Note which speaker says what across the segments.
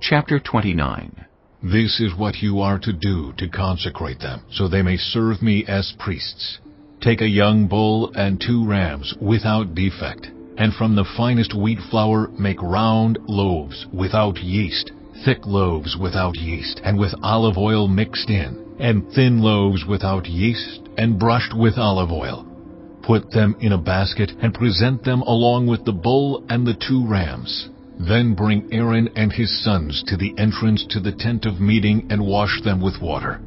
Speaker 1: Chapter 29.
Speaker 2: This is what you are to do to consecrate them, so they may serve me as priests. Take a young bull and 2 rams without defect, and from the finest wheat flour make round loaves without yeast, thick loaves without yeast, and with olive oil mixed in, and thin loaves without yeast, and brushed with olive oil. Put them in a basket and present them along with the bull and the 2 rams. Then bring Aaron and his sons to the entrance to the tent of meeting and wash them with water.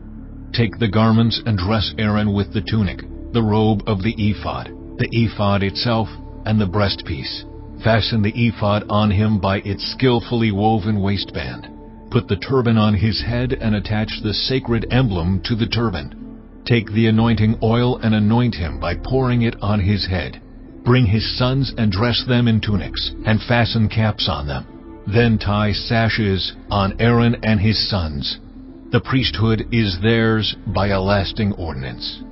Speaker 2: Take the garments and dress Aaron with the tunic, the robe of the the ephod itself, and the breastpiece. Fasten the ephod on him by its skillfully woven waistband. Put the turban on his head and attach the sacred emblem to the turban. Take the anointing oil and anoint him by pouring it on his head. Bring his sons and dress them in tunics, and fasten caps on them. Then tie sashes on Aaron and his sons. The priesthood is theirs by a lasting ordinance.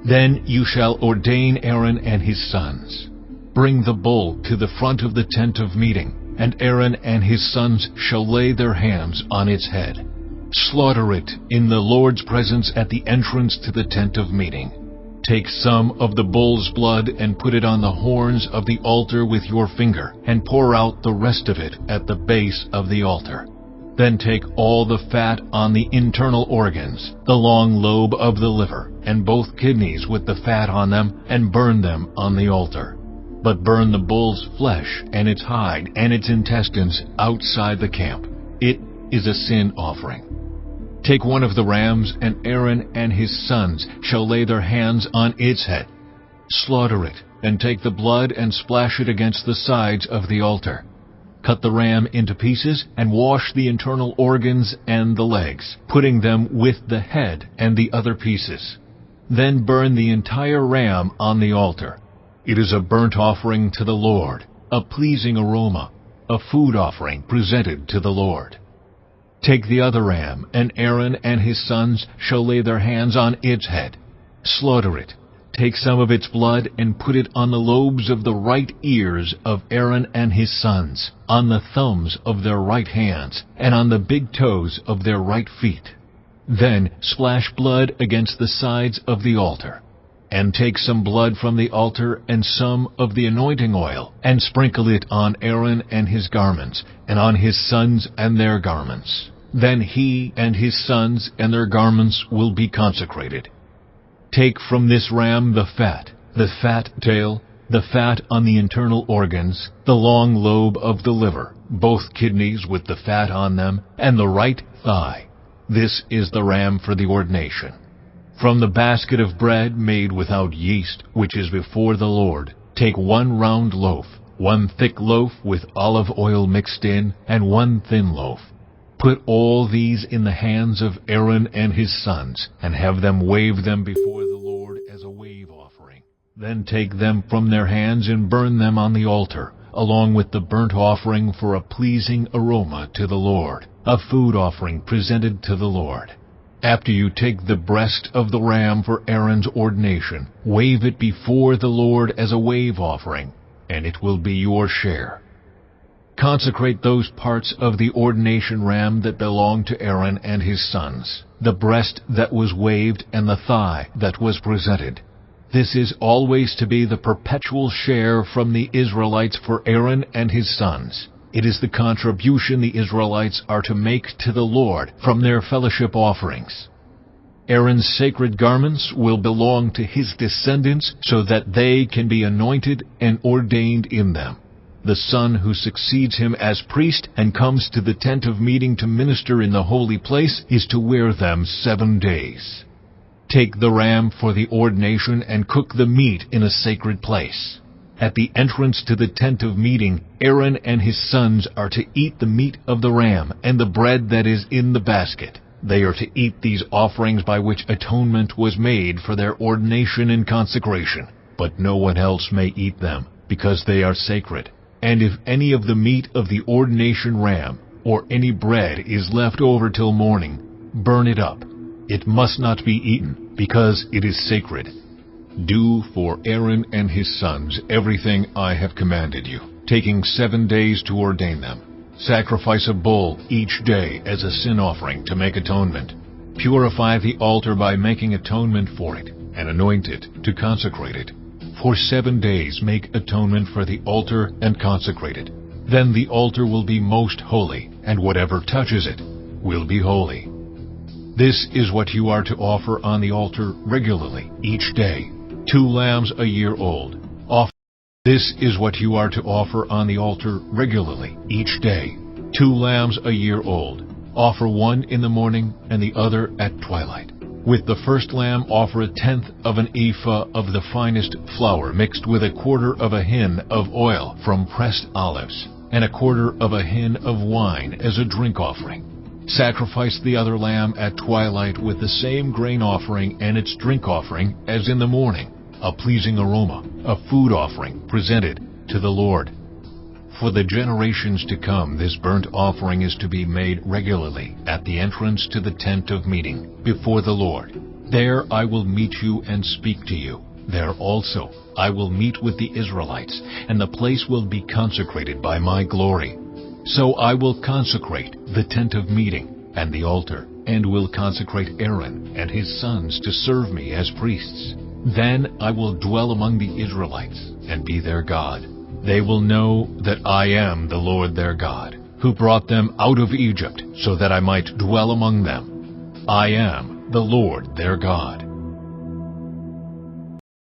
Speaker 2: Then you shall ordain Aaron and his sons. Bring the bull to the front of the tent of meeting, and Aaron and his sons shall lay their hands on its head. Slaughter it in the Lord's presence at the entrance to the tent of meeting. Take some of the bull's blood and put it on the horns of the altar with your finger, and pour out the rest of it at the base of the altar. Then take all the fat on the internal organs, the long lobe of the liver, and both kidneys with the fat on them, and burn them on the altar. But burn the bull's flesh and its hide and its intestines outside the camp. It is a sin offering. Take one of the rams, and Aaron and his sons shall lay their hands on its head. Slaughter it, and take the blood and splash it against the sides of the altar. Cut the ram into pieces, and wash the internal organs and the legs, putting them with the head and the other pieces. Then burn the entire ram on the altar. It is a burnt offering to the Lord, a pleasing aroma, a food offering presented to the Lord. Take the other ram, and Aaron and his sons shall lay their hands on its head. Slaughter it. Take some of its blood and put it on the lobes of the right ears of Aaron and his sons, on the thumbs of their right hands, and on the big toes of their right feet. Then splash blood against the sides of the altar. And take some blood from the altar and some of the anointing oil, and sprinkle it on Aaron and his garments, and on his sons and their garments. Then he and his sons and their garments will be consecrated. Take from this ram the fat tail, the fat on the internal organs, the long lobe of the liver, both kidneys with the fat on them, and the right thigh. This is the ram for the ordination. From the basket of bread made without yeast, which is before the Lord, take 1 round loaf, 1 thick loaf with olive oil mixed in, and 1 thin loaf. Put all these in the hands of Aaron and his sons, and have them wave them before the Lord as a wave offering. Then take them from their hands and burn them on the altar, along with the burnt offering for a pleasing aroma to the Lord, a food offering presented to the Lord. After you take the breast of the ram for Aaron's ordination, wave it before the Lord as a wave offering, and it will be your share. Consecrate those parts of the ordination ram that belong to Aaron and his sons, the breast that was waved and the thigh that was presented. This is always to be the perpetual share from the Israelites for Aaron and his sons. It is the contribution the Israelites are to make to the Lord from their fellowship offerings. Aaron's sacred garments will belong to his descendants so that they can be anointed and ordained in them. The son who succeeds him as priest and comes to the tent of meeting to minister in the holy place is to wear them 7 days. Take the ram for the ordination and cook the meat in a sacred place. At the entrance to the tent of meeting, Aaron and his sons are to eat the meat of the ram and the bread that is in the basket. They are to eat these offerings by which atonement was made for their ordination and consecration. But no one else may eat them, because they are sacred. And if any of the meat of the ordination ram or any bread is left over till morning, burn it up. It must not be eaten, because it is sacred. Do for Aaron and his sons everything I have commanded you, taking 7 days to ordain them. Sacrifice a bull each day as a sin offering to make atonement. Purify the altar by making atonement for it, and anoint it to consecrate it. For 7 days make atonement for the altar and consecrate it. Then the altar will be most holy, and whatever touches it will be holy. This is what you are to offer on the altar regularly each day: 2 lambs a year old. This is what you are to offer on the altar regularly each day: 2 lambs a year old. Offer one in the morning and the other at twilight. With the first lamb offer 1/10 of an ephah of the finest flour mixed with 1/4 of a hin of oil from pressed olives, and 1/4 of a hin of wine as a drink offering. Sacrifice the other lamb at twilight with the same grain offering and its drink offering as in the morning, a pleasing aroma, a food offering presented to the Lord. For the generations to come, this burnt offering is to be made regularly at the entrance to the tent of meeting before the Lord. There I will meet you and speak to you. There also I will meet with the Israelites, and the place will be consecrated by my glory. So I will consecrate the tent of meeting and the altar, and will consecrate Aaron and his sons to serve me as priests. Then I will dwell among the Israelites and be their God. They will know that I am the Lord their God, who brought them out of Egypt so that I might dwell among them. I am the Lord their God.